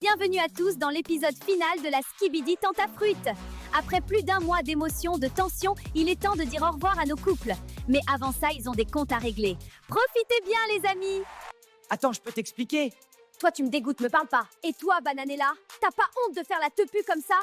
Bienvenue à tous dans l'épisode final de la Skibidi Tentafruit. Après plus d'un mois d'émotions, de tensions, il est temps de dire au revoir à nos couples. Mais avant ça, ils ont des comptes à régler. Profitez bien les amis. Attends, je peux t'expliquer. Toi tu me dégoûtes, me parle pas. Et toi Bananella, t'as pas honte de faire la tepu comme ça?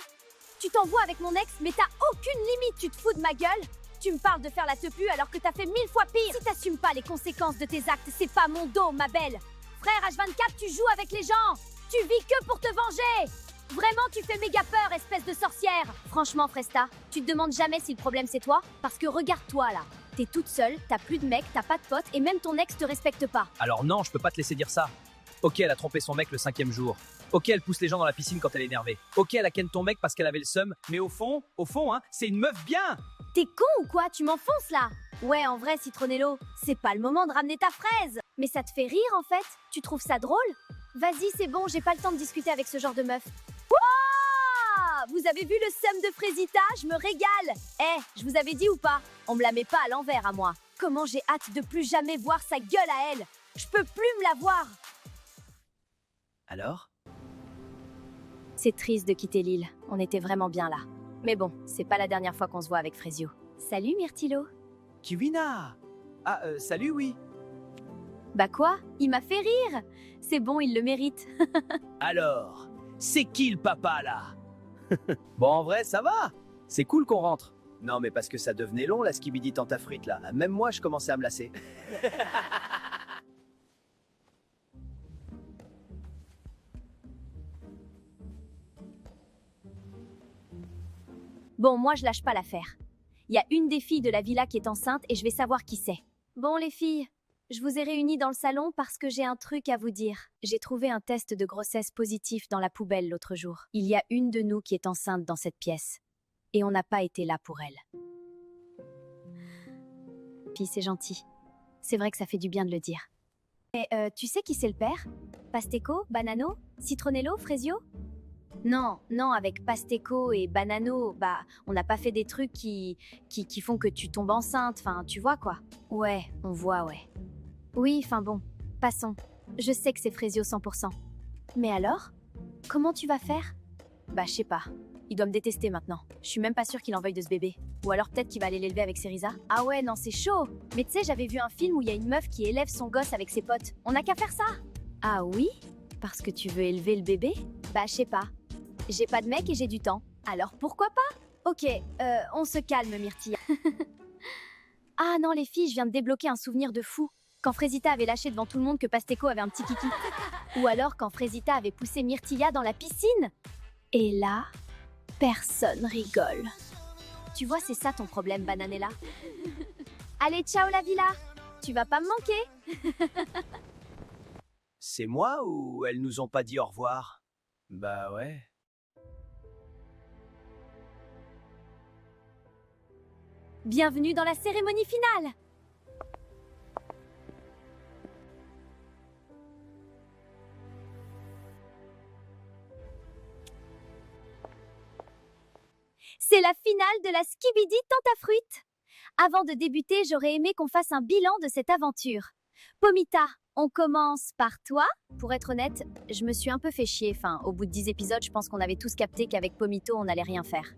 Tu t'envoies avec mon ex, mais t'as aucune limite, tu te fous de ma gueule? Tu me parles de faire la tepu alors que t'as fait 1000 fois pire. Si t'assumes pas les conséquences de tes actes, c'est pas mon dos, ma belle. Frère H24, tu joues avec les gens. Tu vis que pour te venger. Vraiment, tu fais méga peur, espèce de sorcière. Franchement, Fresta, tu te demandes jamais si le problème c'est toi? Parce que regarde-toi là. T'es toute seule, t'as plus de mec, t'as pas de potes et même ton ex te respecte pas. Alors non, je peux pas te laisser dire ça. Ok, elle a trompé son mec le 5e jour. Ok, elle pousse les gens dans la piscine quand elle est énervée. Ok, elle a ken ton mec parce qu'elle avait le seum. Mais au fond, hein, c'est une meuf bien. T'es con ou quoi? Tu m'enfonces là? Ouais, en vrai, Citronello, c'est pas le moment de ramener ta fraise. Mais ça te fait rire en fait? Tu trouves ça drôle? Vas-y, c'est bon, j'ai pas le temps de discuter avec ce genre de meuf. Wouah! Vous avez vu le seum de Frésita? Je me régale. Je vous avais dit ou pas? On me la met pas à l'envers à moi. Comment j'ai hâte de plus jamais voir sa gueule à elle. Je peux plus me la voir. Alors? C'est triste de quitter l'île. On était vraiment bien là. Mais bon, c'est pas la dernière fois qu'on se voit avec Frésio. Salut Myrtilo. Kiwina. Ah, salut, oui. Bah quoi? Il m'a fait rire. C'est bon, il le mérite. Alors, c'est qui le papa là? Bon, en vrai, ça va. C'est cool qu'on rentre. Non, mais parce que ça devenait long la Skibidi Tentafruit là. Même moi, je commençais à me lasser. Bon, moi je lâche pas l'affaire. Il y a une des filles de la villa qui est enceinte et je vais savoir qui c'est. Bon les filles, je vous ai réunies dans le salon parce que j'ai un truc à vous dire. J'ai trouvé un test de grossesse positif dans la poubelle l'autre jour. Il y a une de nous qui est enceinte dans cette pièce. Et on n'a pas été là pour elle. Puis c'est gentil. C'est vrai que ça fait du bien de le dire. Et tu sais qui c'est le père? Pasteco, Banano, Citronello, Frésio? Non, avec Pasteco et Banano, bah, on n'a pas fait des trucs qui font que tu tombes enceinte, enfin, tu vois quoi. Ouais, on voit, ouais. Oui, enfin bon, passons. Je sais que c'est Frésio 100%. Mais alors? Comment tu vas faire? Bah, je sais pas. Il doit me détester maintenant. Je suis même pas sûre qu'il en veuille de ce bébé. Ou alors peut-être qu'il va aller l'élever avec Cerisa. Ah ouais, non, c'est chaud. Mais tu sais, j'avais vu un film où il y a une meuf qui élève son gosse avec ses potes. On n'a qu'à faire ça. Ah oui? Parce que tu veux élever le bébé? Bah, je sais pas. J'ai pas de mec et j'ai du temps. Alors pourquoi pas? Ok, on se calme, Myrtilla. Ah non, les filles, je viens de débloquer un souvenir de fou. Quand Frésita avait lâché devant tout le monde que Pasteco avait un petit kiki. Ou alors quand Frésita avait poussé Myrtilla dans la piscine. Et là, personne rigole. Tu vois, c'est ça ton problème, Bananella. Allez, ciao la villa. Tu vas pas me manquer. C'est moi ou elles nous ont pas dit au revoir? Bah ouais. Bienvenue dans la cérémonie finale. C'est la finale de la Skibidi Tentafruit. Avant de débuter, j'aurais aimé qu'on fasse un bilan de cette aventure. Pomita, on commence par toi. Pour être honnête, je me suis un peu fait chier. Enfin, au bout de 10 épisodes, je pense qu'on avait tous capté qu'avec Pomito, on n'allait rien faire.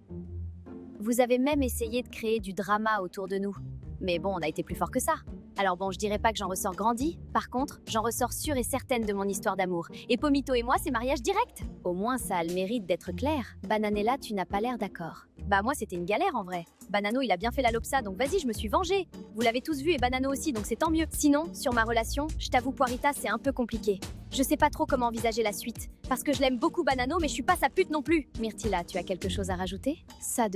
Vous avez même essayé de créer du drama autour de nous. Mais bon, on a été plus fort que ça. Alors bon, je dirais pas que j'en ressors grandi. Par contre, j'en ressors sûre et certaine de mon histoire d'amour. Et Pomito et moi, c'est mariage direct. Au moins, ça a le mérite d'être clair. Bananella, tu n'as pas l'air d'accord. Bah moi, c'était une galère en vrai. Banano, il a bien fait la lopsa, donc vas-y, je me suis vengée. Vous l'avez tous vu et Banano aussi, donc c'est tant mieux. Sinon, sur ma relation, je t'avoue, Poirita, c'est un peu compliqué. Je sais pas trop comment envisager la suite. Parce que je l'aime beaucoup Banano, mais je suis pas sa pute non plus. Myrtilla, tu as quelque chose à rajouter? Ça,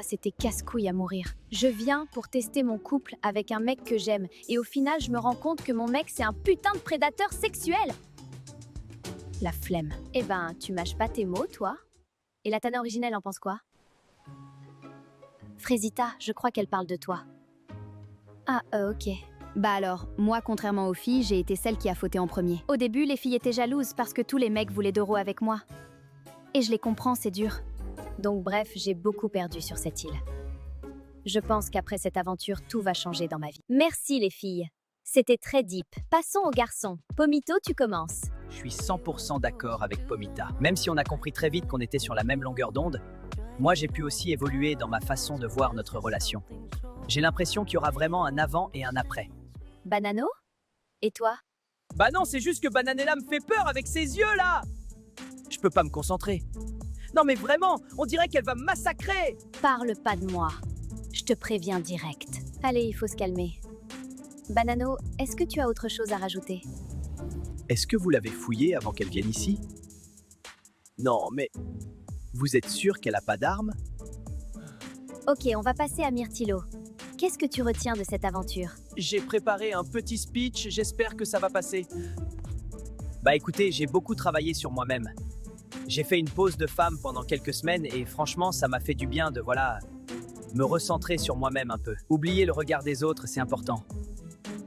c'était casse-couille à mourir. Je viens pour tester mon couple avec un mec que j'aime. Et au final, je me rends compte que mon mec, c'est un putain de prédateur sexuel. La flemme. Eh ben, tu mâches pas tes mots, toi? Et la Tana originelle en pense quoi? Frésita, je crois qu'elle parle de toi. Ah, ok. Bah alors, moi, contrairement aux filles, j'ai été celle qui a fauté en premier. Au début, les filles étaient jalouses parce que tous les mecs voulaient d'Euro avec moi. Et je les comprends, c'est dur. Donc bref, j'ai beaucoup perdu sur cette île. Je pense qu'après cette aventure, tout va changer dans ma vie. Merci les filles. C'était très deep. Passons aux garçons. Pomito, tu commences. Je suis 100% d'accord avec Pomita. Même si on a compris très vite qu'on était sur la même longueur d'onde, moi j'ai pu aussi évoluer dans ma façon de voir notre relation. J'ai l'impression qu'il y aura vraiment un avant et un après. Banano? Et toi? Bah non, c'est juste que Bananella me fait peur avec ses yeux là. Je peux pas me concentrer. Non mais vraiment, on dirait qu'elle va me massacrer. Parle pas de moi. Je te préviens direct. Allez, il faut se calmer. Banano, est-ce que tu as autre chose à rajouter? Est-ce que vous l'avez fouillée avant qu'elle vienne ici? Non, mais vous êtes sûr qu'elle a pas d'armes? Ok, on va passer à Myrtilo. Qu'est-ce que tu retiens de cette aventure? J'ai préparé un petit speech, j'espère que ça va passer. Bah écoutez, j'ai beaucoup travaillé sur moi-même. J'ai fait une pause de femme pendant quelques semaines et franchement, ça m'a fait du bien de, me recentrer sur moi-même un peu. Oublier le regard des autres, c'est important.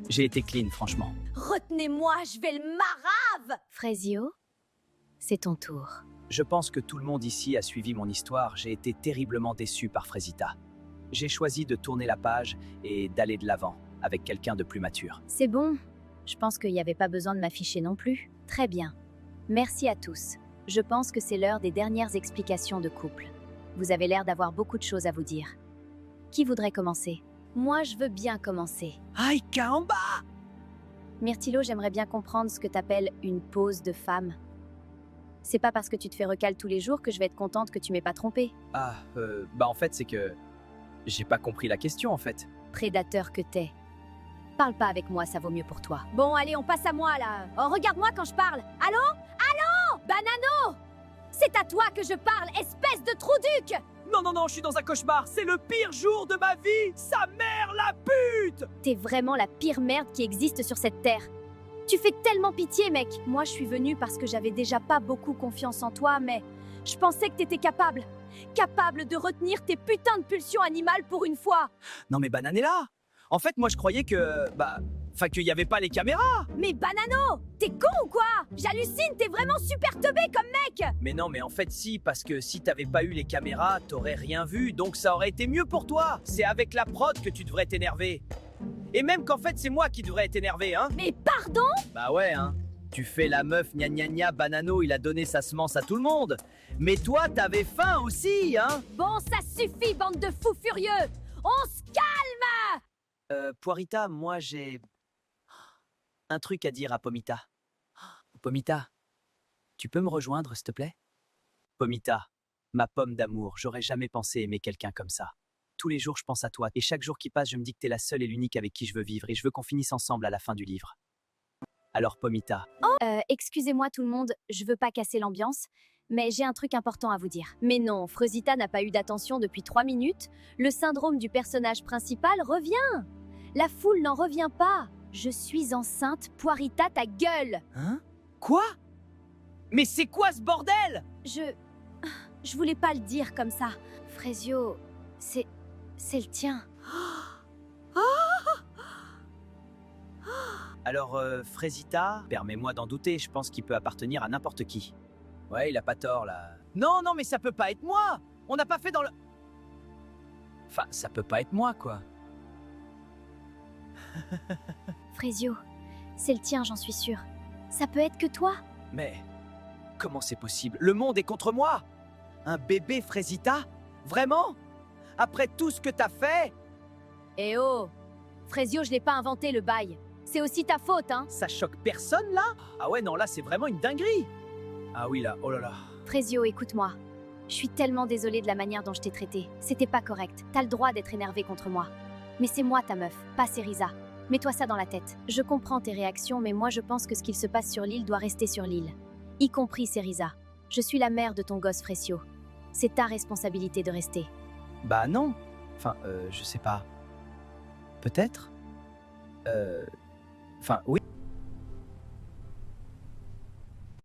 J'ai été clean, franchement. Retenez-moi, je vais le marave! Frésio, c'est ton tour. Je pense que tout le monde ici a suivi mon histoire. J'ai été terriblement déçu par Frésita. J'ai choisi de tourner la page et d'aller de l'avant avec quelqu'un de plus mature. C'est bon. Je pense qu'il n'y avait pas besoin de m'afficher non plus. Très bien. Merci à tous. Je pense que c'est l'heure des dernières explications de couple. Vous avez l'air d'avoir beaucoup de choses à vous dire. Qui voudrait commencer? Moi, je veux bien commencer. Aïe, Kaamba! Myrtilo, j'aimerais bien comprendre ce que t'appelles une pause de femme. C'est pas parce que tu te fais recal tous les jours que je vais être contente que tu m'aies pas trompé. En fait, c'est que j'ai pas compris la question, en fait. Prédateur que t'es. Parle pas avec moi, ça vaut mieux pour toi. Bon, allez, on passe à moi, là. Oh, regarde-moi quand je parle. Allô? Allô? Banano! C'est à toi que je parle, espèce de trou-duc! Non, je suis dans un cauchemar. C'est le pire jour de ma vie. Sa mère, la pute! T'es vraiment la pire merde qui existe sur cette terre. Tu fais tellement pitié, mec. Moi, je suis venue parce que j'avais déjà pas beaucoup confiance en toi, mais je pensais que t'étais capable. Capable de retenir tes putains de pulsions animales pour une fois. Non mais Bananella! En fait, moi je croyais que... qu'il y avait pas les caméras! Mais Banano, t'es con ou quoi? J'hallucine, t'es vraiment super teubé comme mec! Mais non, mais en fait si, parce que si t'avais pas eu les caméras, t'aurais rien vu, donc ça aurait été mieux pour toi! C'est avec la prod que tu devrais t'énerver. Et même qu'en fait c'est moi qui devrais être énervé, hein? Mais pardon? Bah ouais, hein. Tu fais la meuf gna gna gna, Banano, il a donné sa semence à tout le monde. Mais toi, t'avais faim aussi, hein? Bon, ça suffit, bande de fous furieux! On se calme! Poirita, moi j'ai... un truc à dire à Pomita. Pomita, tu peux me rejoindre, s'il te plaît? Pomita, ma pomme d'amour, j'aurais jamais pensé aimer quelqu'un comme ça. Tous les jours, je pense à toi, et chaque jour qui passe, je me dis que t'es la seule et l'unique avec qui je veux vivre, et je veux qu'on finisse ensemble à la fin du livre. Alors, Pomita... Excusez-moi tout le monde, je veux pas casser l'ambiance, mais j'ai un truc important à vous dire. Mais non, Frezita n'a pas eu d'attention depuis 3 minutes. Le syndrome du personnage principal revient. La foule n'en revient pas. Je suis enceinte, Poirita, ta gueule! Hein? Quoi? Mais c'est quoi ce bordel? Je voulais pas le dire comme ça. Frezio, c'est le tien. Alors, Frezita, permets-moi d'en douter, je pense qu'il peut appartenir à n'importe qui. Ouais, il a pas tort, là. Non, mais ça peut pas être moi! On n'a pas fait dans le... Enfin, ça peut pas être moi, quoi. Frezio, c'est le tien, j'en suis sûre. Ça peut être que toi? Mais... comment c'est possible? Le monde est contre moi! Un bébé Frezita? Vraiment? Après tout ce que t'as fait? Eh oh! Frezio, je l'ai pas inventé, le bail. C'est aussi ta faute, hein? Ça choque personne, là? Ah ouais, non, là, c'est vraiment une dinguerie! Ah oui, là, oh là là. Frezio, écoute-moi. Je suis tellement désolée de la manière dont je t'ai traité. C'était pas correct. T'as le droit d'être énervé contre moi. Mais c'est moi ta meuf, pas Cerisa. Mets-toi ça dans la tête. Je comprends tes réactions, mais moi je pense que ce qu'il se passe sur l'île doit rester sur l'île. Y compris Cerisa. Je suis la mère de ton gosse Fresio. C'est ta responsabilité de rester. Bah non. Enfin, je sais pas. Peut-être? Oui.